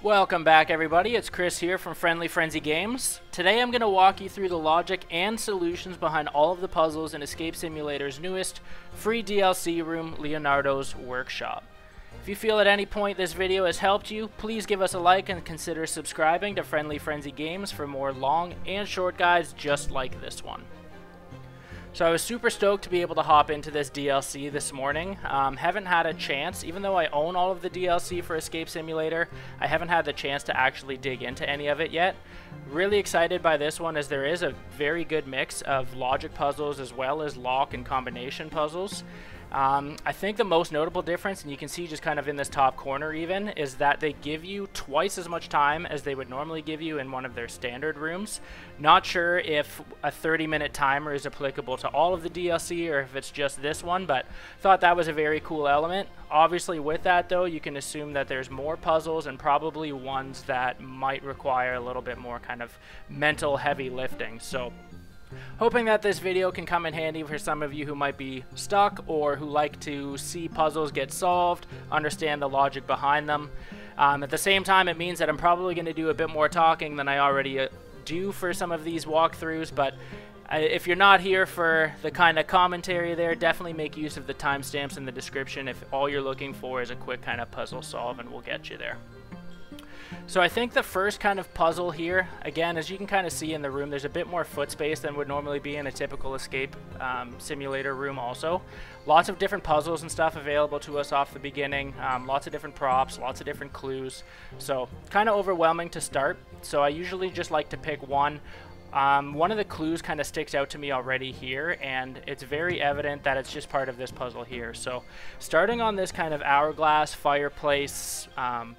Welcome back, everybody. It's Chris here from Friendly Frenzy Games. Today I'm going to walk you through the logic and solutions behind all of the puzzles in Escape Simulator's newest free DLC room, Leonardo's Workshop. If you feel at any point this video has helped you, please give us a like and consider subscribing to Friendly Frenzy Games for more long and short guides just like this one. So I was super stoked to be able to hop into this DLC this morning. Haven't had a chance, even though I own all of the DLC for Escape Simulator, I haven't had the chance to actually dig into any of it yet. Really excited by this one as there is a very good mix of logic puzzles as well as lock and combination puzzles. I think the most notable difference, and you can see just kind of in this top corner even, is that they give you twice as much time as they would normally give you in one of their standard rooms. Not sure if a 30-minute timer is applicable to all of the DLC or if it's just this one, but thought that was a very cool element. Obviously with that though, you can assume that there's more puzzles and probably ones that might require a little bit more kind of mental heavy lifting. So hoping that this video can come in handy for some of you who might be stuck or who like to see puzzles get solved, understand the logic behind them. At the same time, it means that I'm probably going to do a bit more talking than I already do for some of these walkthroughs, but if you're not here for the kind of commentary there, definitely make use of the timestamps in the description if all you're looking for is a quick kind of puzzle solve, and we'll get you there. So I think the first kind of puzzle here, again, as you can kind of see in the room, there's a bit more foot space than would normally be in a typical escape simulator room also. Lots of different puzzles and stuff available to us off the beginning, lots of different props, lots of different clues. So kind of overwhelming to start, so I usually just like to pick one. One of the clues kind of sticks out to me already here, and it's very evident that it's just part of this puzzle here. So starting on this kind of hourglass fireplace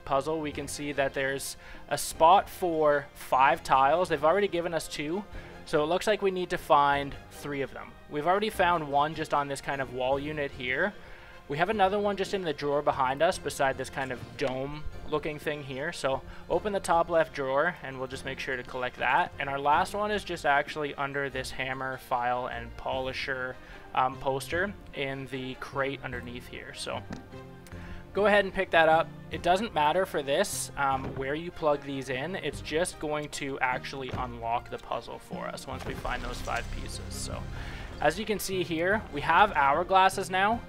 puzzle, we can see that there's a spot for 5 tiles. They've already given us 2, so it looks like we need to find 3 of them. We've already found one just on this kind of wall unit here. We have another one just in the drawer behind us beside this kind of dome looking thing here. So open the top left drawer and we'll just make sure to collect that. And our last one is just actually under this hammer, file, and polisher poster in the crate underneath here. So go ahead and pick that up. It doesn't matter for this where you plug these in. It's just going to actually unlock the puzzle for us once we find those 5 pieces. So as you can see here, we have hourglasses now.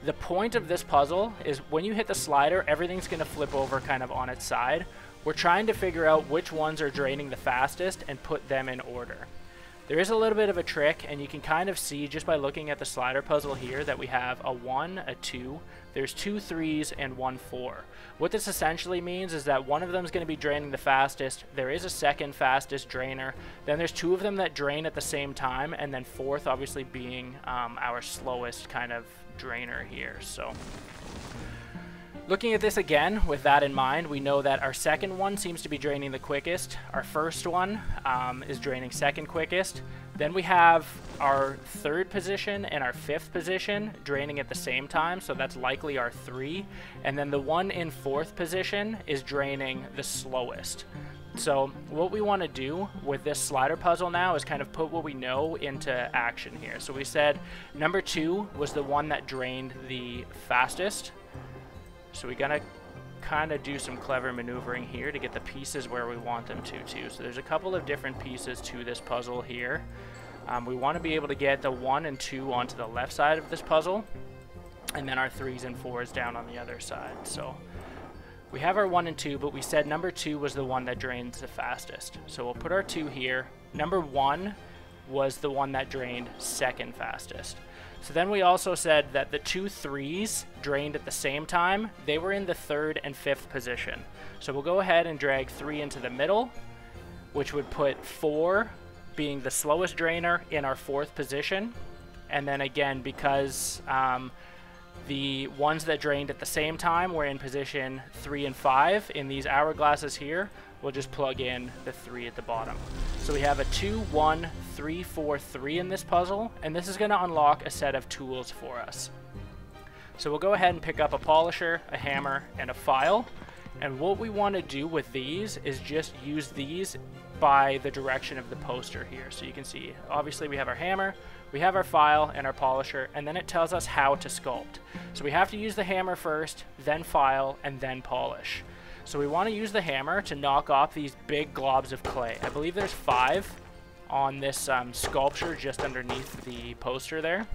The point of this puzzle is when you hit the slider, everything's going to flip over kind of on its side. We're trying to figure out which ones are draining the fastest and put them in order. There is a little bit of a trick, and you can kind of see just by looking at the slider puzzle here that we have a 1, a 2, there's 2 3s, and 1 4. What this essentially means is that one of them is going to be draining the fastest, there is a second fastest drainer, then there's 2 of them that drain at the same time, and then 4th obviously being our slowest kind of drainer here. So looking at this again with that in mind, we know that our second one seems to be draining the quickest, our first one is draining second quickest, then we have our 3rd position and our 5th position draining at the same time, so that's likely our 3, and then the one in 4th position is draining the slowest. So what we want to do with this slider puzzle now is kind of put what we know into action here. So we said number 2 was the one that drained the fastest. So we're going to kind of do some clever maneuvering here to get the pieces where we want them to too. So there's a couple of different pieces to this puzzle here. We want to be able to get the 1 and 2 onto the left side of this puzzle, and then our 3s and 4s down on the other side. So we have our 1 and 2, but we said number 2 was the one that drains the fastest. So we'll put our 2 here. Number 1 was the one that drained second fastest. So then we also said that the 2 3s drained at the same time. They were in the 3rd and 5th position. So we'll go ahead and drag 3 into the middle, which would put 4 being the slowest drainer in our 4th position. And then again, because the ones that drained at the same time were in position 3 and 5 in these hourglasses here, we'll just plug in the 3 at the bottom. So we have a 2, 1, 3, 4, 3 in this puzzle, and this is going to unlock a set of tools for us. So we'll go ahead and pick up a polisher, a hammer, and a file. And what we want to do with these is just use these by the direction of the poster here. So you can see, obviously we have our hammer, we have our file and our polisher, and then it tells us how to sculpt. So we have to use the hammer first, then file, and then polish. So we want to use the hammer to knock off these big globs of clay. I believe there's 5 on this sculpture just underneath the poster there.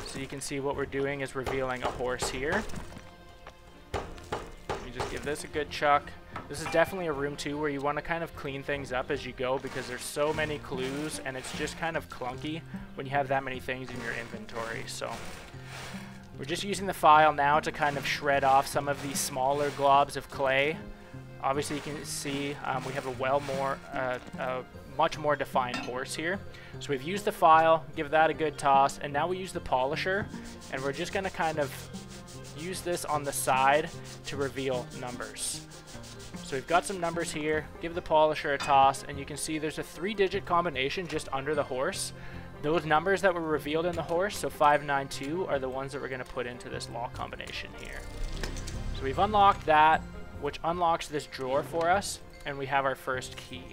So you can see what we're doing is revealing a horse here. Let me just give this a good chuck. This is definitely a room too where you want to kind of clean things up as you go because there's so many clues and it's just kind of clunky when you have that many things in your inventory. So we're just using the file now to kind of shred off some of these smaller globs of clay. Obviously you can see we have a much more defined horse here. So we've used the file, give that a good toss, and now we use the polisher, and we're just going to kind of use this on the side to reveal numbers. So we've got some numbers here, give the polisher a toss, and you can see there's a 3-digit combination just under the horse. Those numbers that were revealed in the horse, so 592, are the ones that we're going to put into this lock combination here. So we've unlocked that, which unlocks this drawer for us, and we have our first key.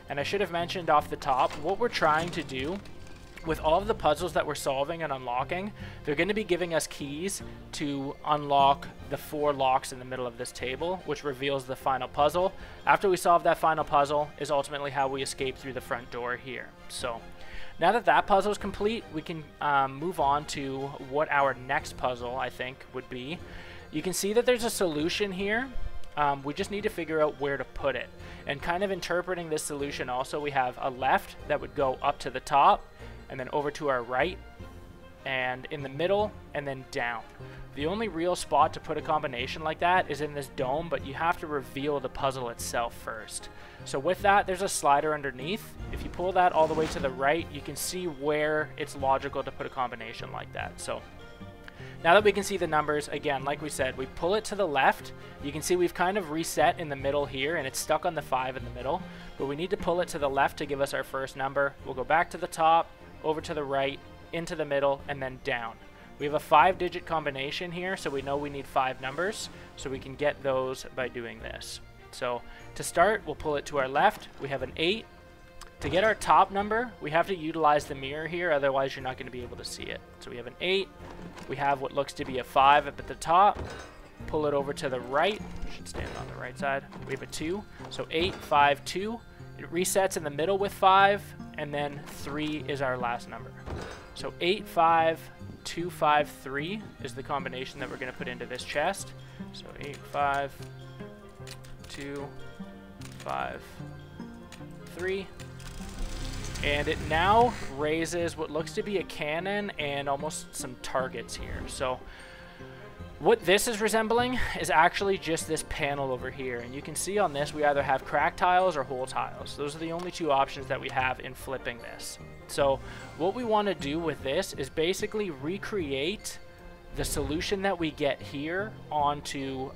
And I should have mentioned off the top, what we're trying to do with all of the puzzles that we're solving and unlocking, they're going to be giving us keys to unlock the 4 locks in the middle of this table, which reveals the final puzzle. After we solve that final puzzle is ultimately how we escape through the front door here. So now that that puzzle is complete, we can move on to what our next puzzle, I think, would be. You can see that there's a solution here. We just need to figure out where to put it. And kind of interpreting this solution also, we have a left that would go up to the top, and then over to our right, and in the middle, and then down. The only real spot to put a combination like that is in this dome, but you have to reveal the puzzle itself first. So with that, there's a slider underneath. If you pull that all the way to the right, you can see where it's logical to put a combination like that. So now that we can see the numbers, again, like we said, we pull it to the left. You can see we've kind of reset in the middle here, and it's stuck on the 5 in the middle. But we need to pull it to the left to give us our first number. We'll go back to the top, over to the right, into the middle, and then down. We have a 5-digit combination here, so we know we need 5 numbers, so we can get those by doing this. So to start, we'll pull it to our left. We have an 8. To get our top number, we have to utilize the mirror here, otherwise you're not going to be able to see it. So we have an 8. We have what looks to be a 5 up at the top. Pull it over to the right. Should stand on the right side. We have a 2. So 8, 5, 2. It resets in the middle with 5, and then 3 is our last number. So 8, 5, 2, 5, 3 is the combination that we're going to put into this chest. So 8, 5, 2, 5, 3. And it now raises what looks to be a cannon and almost some targets here. So what this is resembling is actually just this panel over here. And you can see on this, we either have crack tiles or hole tiles. Those are the only 2 options that we have in flipping this. So what we want to do with this is basically recreate the solution that we get here onto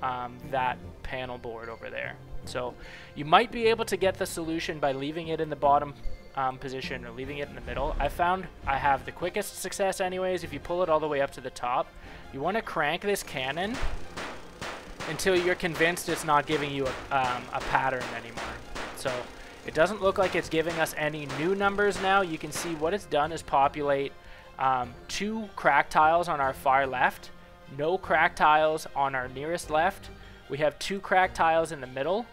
that panel board over there. So you might be able to get the solution by leaving it in the bottom position or leaving it in the middle. I found I have the quickest success anyways if you pull it all the way up to the top. You want to crank this cannon until you're convinced it's not giving you a pattern anymore. So it doesn't look like it's giving us any new numbers now. You can see what it's done is populate 2 crack tiles on our far left, no crack tiles on our nearest left. We have 2 crack tiles in the middle.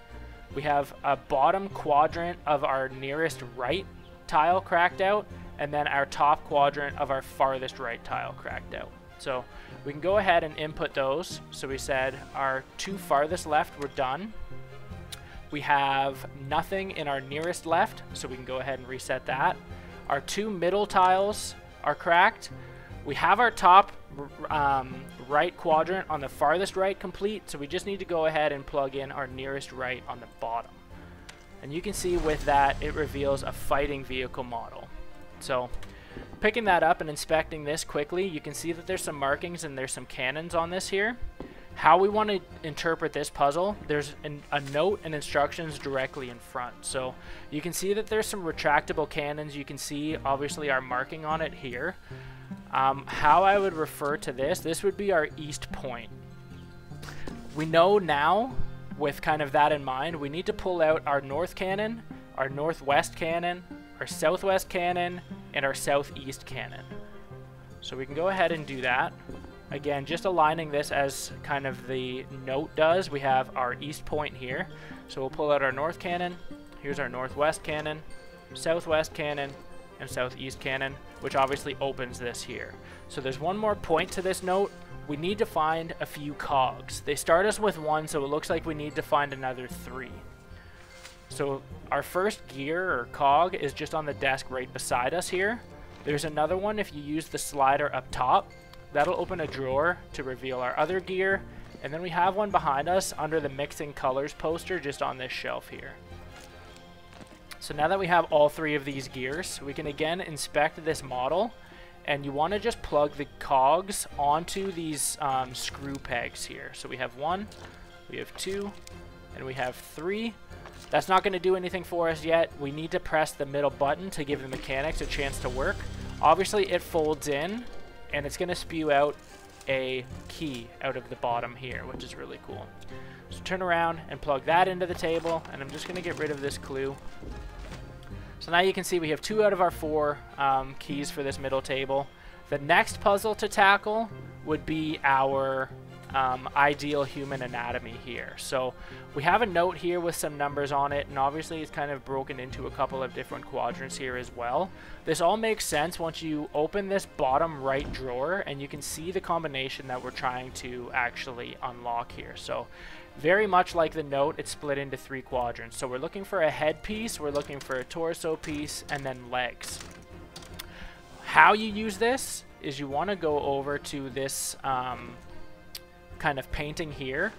We have a bottom quadrant of our nearest right tile cracked out, and then our top quadrant of our farthest right tile cracked out. So we can go ahead and input those. So we said our 2 farthest left were done. We have nothing in our nearest left, so we can go ahead and reset that. Our 2 middle tiles are cracked. We have our top right quadrant on the farthest right complete, so we just need to go ahead and plug in our nearest right on the bottom. And you can see with that, it reveals a fighting vehicle model. So picking that up and inspecting this quickly, you can see that there's some markings and there's some cannons on this here. How we want to interpret this puzzle, there's a note and instructions directly in front. So you can see that there's some retractable cannons. You can see obviously our marking on it here. How I would refer to this would be our east point. We know now, with kind of that in mind, we need to pull out our north cannon, our northwest cannon, our southwest cannon, and our southeast cannon. So we can go ahead and do that. Again, just aligning this as kind of the note does. We have our east point here. So we'll pull out our north cannon. Here's our northwest cannon, southwest cannon, and southeast cannon, which obviously opens this here. So there's one more point to this note. We need to find a few cogs. They start us with 1, so it looks like we need to find another 3. So our first gear or cog is just on the desk right beside us here. There's another one if you use the slider up top. That'll open a drawer to reveal our other gear. And then we have one behind us under the mixing colors poster just on this shelf here. So now that we have all 3 of these gears, we can again inspect this model. And you want to just plug the cogs onto these screw pegs here. So we have 1, we have 2, and we have 3. That's not going to do anything for us yet. We need to press the middle button to give the mechanics a chance to work. Obviously it folds in and it's going to spew out a key out of the bottom here, which is really cool. So turn around and plug that into the table, and I'm just going to get rid of this clue. So now you can see we have 2 out of our 4 keys for this middle table. The next puzzle to tackle would be our ideal human anatomy here. So we have a note here with some numbers on it, and obviously it's kind of broken into a couple of different quadrants here as well. This all makes sense once you open this bottom right drawer and you can see the combination that we're trying to actually unlock here. So very much like the note, it's split into 3 quadrants. So we're looking for a head piece, we're looking for a torso piece, and then legs. How you use this is you want to go over to this kind of painting here,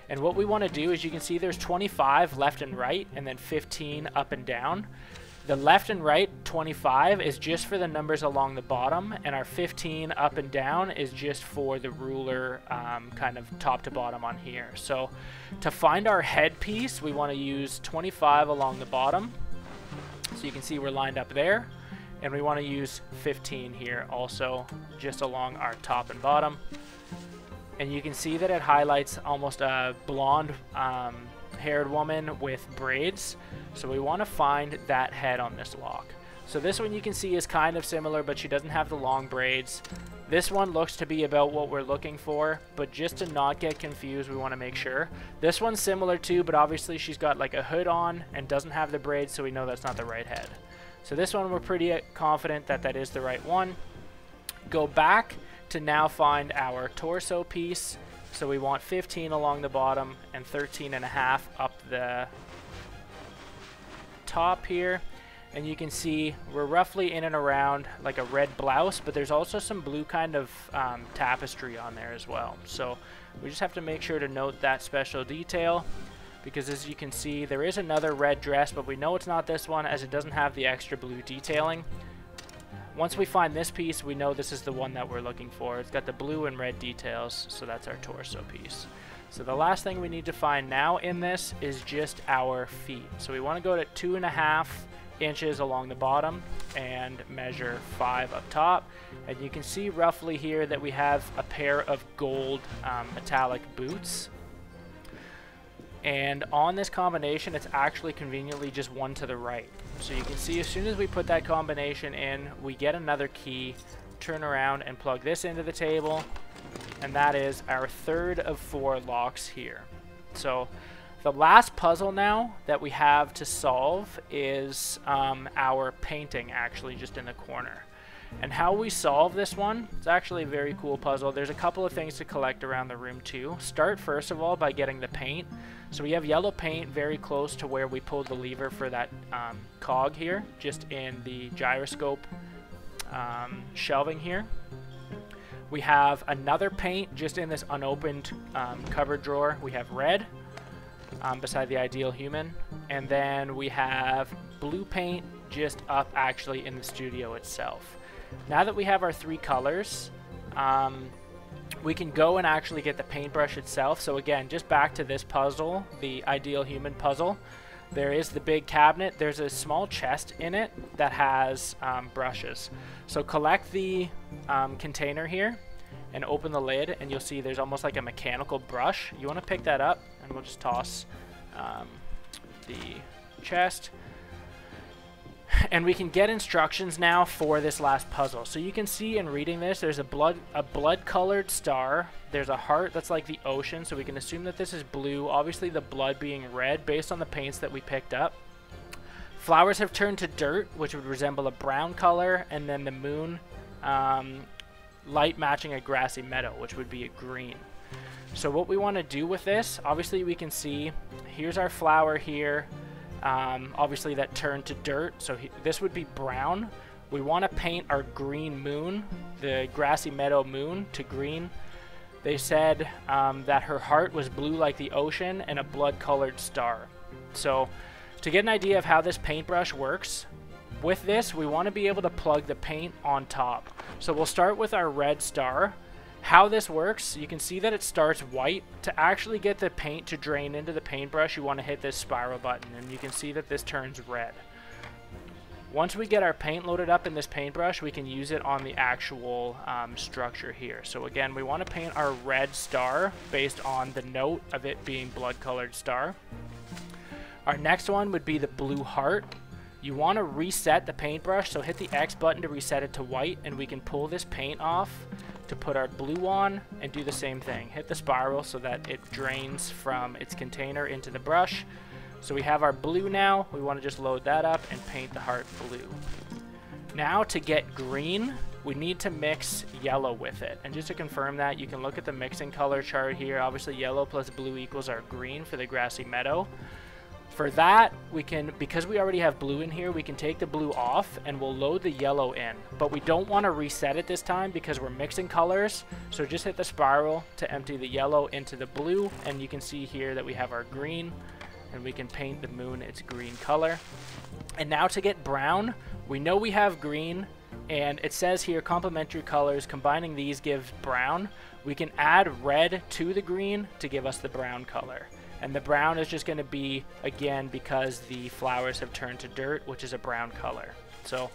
and what we want to do is you can see there's 25 left and right and then 15 up and down. The left and right 25 is just for the numbers along the bottom, and our 15 up and down is just for the ruler kind of top to bottom on here. So to find our head piece, we want to use 25 along the bottom, so you can see we're lined up there, and we want to use 15 here also just along our top and bottom. And you can see that it highlights almost a blonde haired woman with braids. So we want to find that head on this lock. So this one you can see is kind of similar, but she doesn't have the long braids. This one looks to be about what we're looking for, but just to not get confused, we want to make sure. This one's similar too, but obviously she's got like a hood on and doesn't have the braids, so we know that's not the right head. So this one we're pretty confident that that is the right one. Go back to now find our torso piece. So we want 15 along the bottom and 13.5 up the top here. And you can see we're roughly in and around like a red blouse, but there's also some blue kind of tapestry on there as well. So we just have to make sure to note that special detail, because as you can see there is another red dress, but we know it's not this one as it doesn't have the extra blue detailing. Once we find this piece, we know this is the one that we're looking for. It's got the blue and red details, so that's our torso piece. So the last thing we need to find now in this is just our feet. So we want to go to 2.5 inches along the bottom and measure 5 up top. And you can see roughly here that we have a pair of gold metallic boots. And on this combination, it's actually conveniently just one to the right. So you can see as soon as we put that combination in, we get another key, turn around and plug this into the table, and that is our 3rd of 4 locks here. So the last puzzle now that we have to solve is our painting actually just in the corner. And how we solve this one, it's actually a very cool puzzle. There's a couple of things to collect around the room too. Start first of all by getting the paint. So we have yellow paint very close to where we pulled the lever for that cog here, just in the gyroscope shelving here. We have another paint just in this unopened cupboard drawer. We have red beside the ideal human, and then we have blue paint just up actually in the studio itself. Now that we have our 3 colors, we can go and actually get the paintbrush itself. So again, just back to this puzzle, the ideal human puzzle, there is the big cabinet. There's a small chest in it that has brushes. So collect the container here and open the lid, and you'll see there's almost like a mechanical brush. You want to pick that up, and we'll just toss the chest. And we can get instructions now for this last puzzle. So you can see in reading this, there's a blood-colored star. There's a heart that's like the ocean, so we can assume that this is blue. Obviously the blood being red based on the paints that we picked up. Flowers have turned to dirt, which would resemble a brown color, and then the moon, light matching a grassy meadow, which would be a green. So what we want to do with this, obviously we can see, here's our flower here. Obviously that turned to dirt, so this would be brown. We want to paint our green moon, the grassy meadow moon, to green. They said that her heart was blue like the ocean and a blood-colored star. So to get an idea of how this paintbrush works, with this we want to be able to plug the paint on top. So we'll start with our red star. How this works, you can see that it starts white. To actually get the paint to drain into the paintbrush, you want to hit this spiral button, and you can see that this turns red. Once we get our paint loaded up in this paintbrush, we can use it on the actual structure here. So again, we want to paint our red star based on the note of it being blood-colored star. Our next one would be the blue heart. You want to reset the paintbrush, so hit the X button to reset it to white, and we can pull this paint off to put our blue on and do the same thing. Hit the spiral so that it drains from its container into the brush. So we have our blue now. We want to just load that up and paint the heart blue. Now to get green, we need to mix yellow with it. And just to confirm that, you can look at the mixing color chart here. Obviously yellow plus blue equals our green for the grassy meadow. For that, we can, because we already have blue in here, we can take the blue off and we'll load the yellow in. But we don't want to reset it this time because we're mixing colors. So just hit the spiral to empty the yellow into the blue, and you can see here that we have our green, and we can paint the moon its green color. And now to get brown, we know we have green, and it says here complementary colors, combining these gives brown. We can add red to the green to give us the brown color. And the brown is just going to be, again, because the flowers have turned to dirt, which is a brown color. So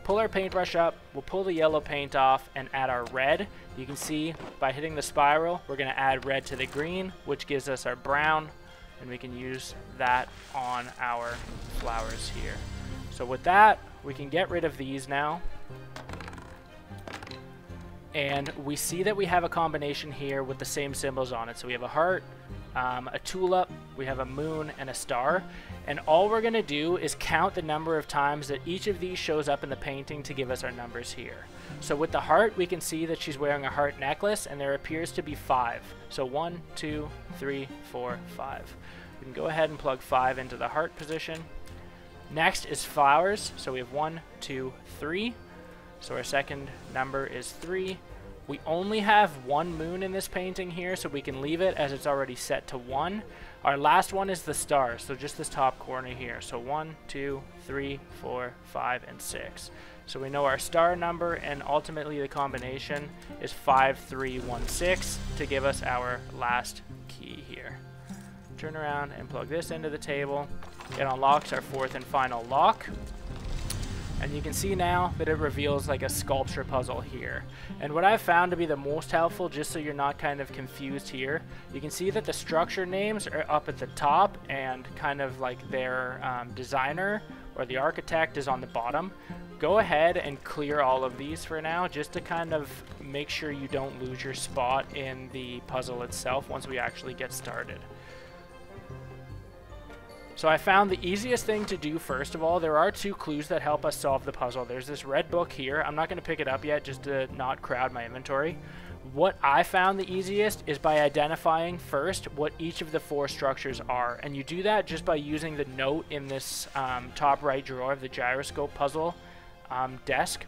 pull our paintbrush up, we'll pull the yellow paint off and add our red. You can see by hitting the spiral, we're going to add red to the green, which gives us our brown, and we can use that on our flowers here. So with that, we can get rid of these now. And we see that we have a combination here with the same symbols on it. So we have a heart, a tulip, we have a moon, and a star. And all we're going to do is count the number of times that each of these shows up in the painting to give us our numbers here. So with the heart, we can see that she's wearing a heart necklace, and there appears to be 5. So 1, 2, 3, 4, 5. We can go ahead and plug 5 into the heart position. Next is flowers. So we have 1, 2, 3. So our second number is 3. We only have one moon in this painting here, so we can leave it as it's already set to 1. Our last one is the stars, so just this top corner here. So 1, 2, 3, 4, 5, and 6. So we know our star number, and ultimately the combination is 5316 to give us our last key here. Turn around and plug this into the table. It unlocks our fourth and final lock. And you can see now that it reveals like a sculpture puzzle here. And what I've found to be the most helpful, just so you're not kind of confused here, you can see that the structure names are up at the top, and kind of like their designer or the architect is on the bottom. Go ahead and clear all of these for now, just to kind of make sure you don't lose your spot in the puzzle itself once we actually get started. So I found the easiest thing to do, first of all, there are 2 clues that help us solve the puzzle. There's this red book here. I'm not going to pick it up yet just to not crowd my inventory. What I found the easiest is by identifying first what each of the 4 structures are. And you do that just by using the note in this top right drawer of the gyroscope puzzle desk.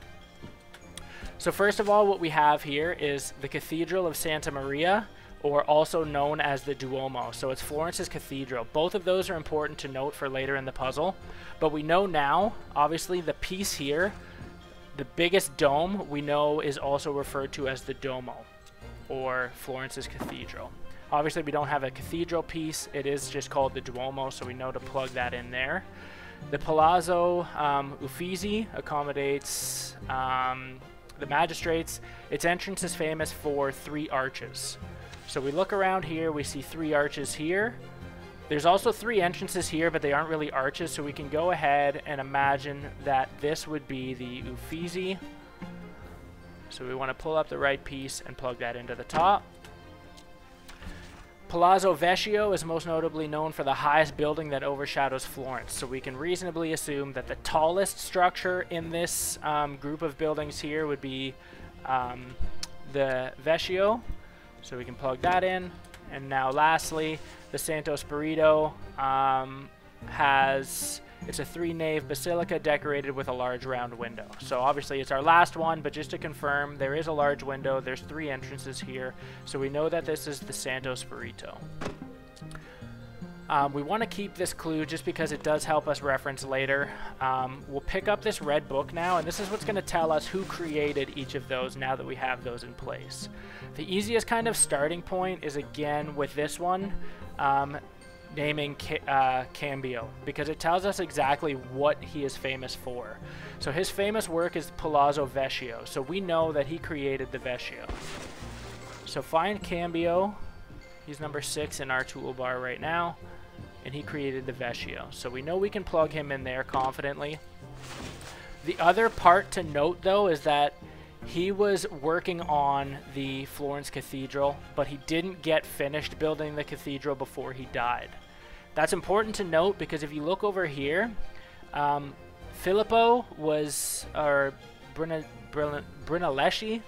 So first of all, what we have here is the Cathedral of Santa Maria, or also known as the Duomo. So it's Florence's cathedral. Both of those are important to note for later in the puzzle. But we know now, obviously, the piece here, the biggest dome, we know is also referred to as the Duomo, or Florence's cathedral. Obviously, we don't have a cathedral piece. It is just called the Duomo, so we know to plug that in there. The Palazzo Uffizi accommodates the magistrates. Its entrance is famous for 3 arches. So we look around here, we see 3 arches here, There's also 3 entrances here, but they aren't really arches, so we can go ahead and imagine that this would be the Uffizi. So we want to pull up the right piece and plug that into the top. Palazzo Vecchio is most notably known for the highest building that overshadows Florence, so we can reasonably assume that the tallest structure in this group of buildings here would be the Vecchio, so we can plug that in. And now lastly, the Santo Spirito it's a 3-nave basilica decorated with a large round window. So obviously it's our last one, but just to confirm, there is a large window. There's 3 entrances here, so we know that this is the Santo Spirito. We want to keep this clue just because it does help us reference later. We'll pick up this red book now, and this is what's going to tell us who created each of those now that we have those in place. The easiest kind of starting point is again with this one, naming Cambio, because it tells us exactly what he is famous for. So his famous work is Palazzo Vecchio, so we know that he created the Vecchio. So find Cambio, he's number 6 in our toolbar right now, and he created the Vecchio. So we know we can plug him in there confidently. The other part to note though is that he was working on the Florence Cathedral, but he didn't get finished building the cathedral before he died. That's important to note because if you look over here, Filippo was, or Brunelleschi,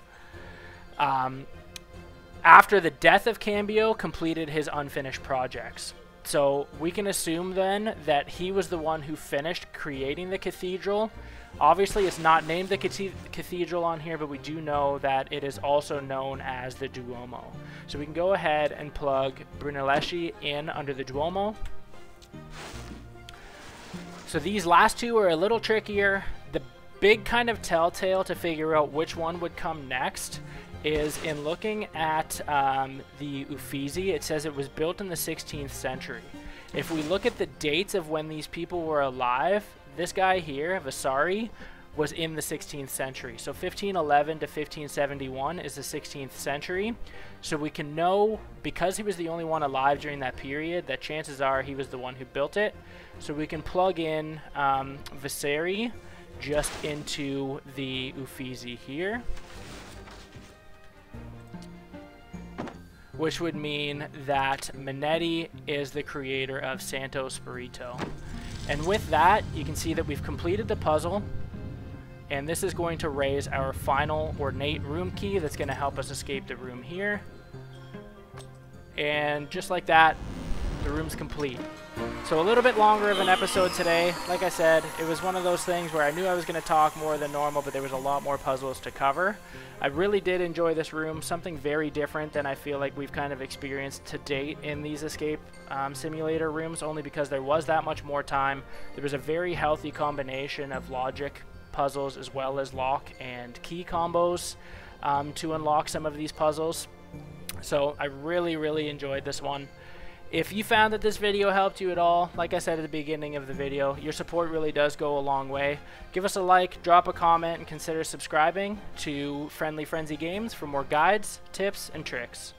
after the death of Cambio, completed his unfinished projects. So we can assume then that he was the one who finished creating the cathedral. Obviously, it's not named the cathedral on here, but we do know that it is also known as the Duomo. So we can go ahead and plug Brunelleschi in under the Duomo. So these last 2 are a little trickier. The big kind of telltale to figure out which one would come next is in looking at the Uffizi. It says it was built in the 16th century. If we look at the dates of when these people were alive, this guy here, Vasari, was in the 16th century. So 1511 to 1571 is the 16th century. So we can know, because he was the only one alive during that period, that chances are he was the one who built it. So we can plug in Vasari just into the Uffizi here, which would mean that Manetti is the creator of Santo Spirito. And with that, you can see that we've completed the puzzle, and this is going to raise our final ornate room key that's going to help us escape the room here. And just like that, the room's complete. So a little bit longer of an episode today. Like I said, it was one of those things where I knew I was going to talk more than normal, but there was a lot more puzzles to cover. I really did enjoy this room, something very different than I feel like we've kind of experienced to date in these escape simulator rooms, only because there was that much more time. There was a very healthy combination of logic puzzles as well as lock and key combos to unlock some of these puzzles. So I really enjoyed this one. If you found that this video helped you at all, like I said at the beginning of the video, your support really does go a long way. Give us a like, drop a comment, and consider subscribing to Friendly Frenzy Games for more guides, tips, and tricks.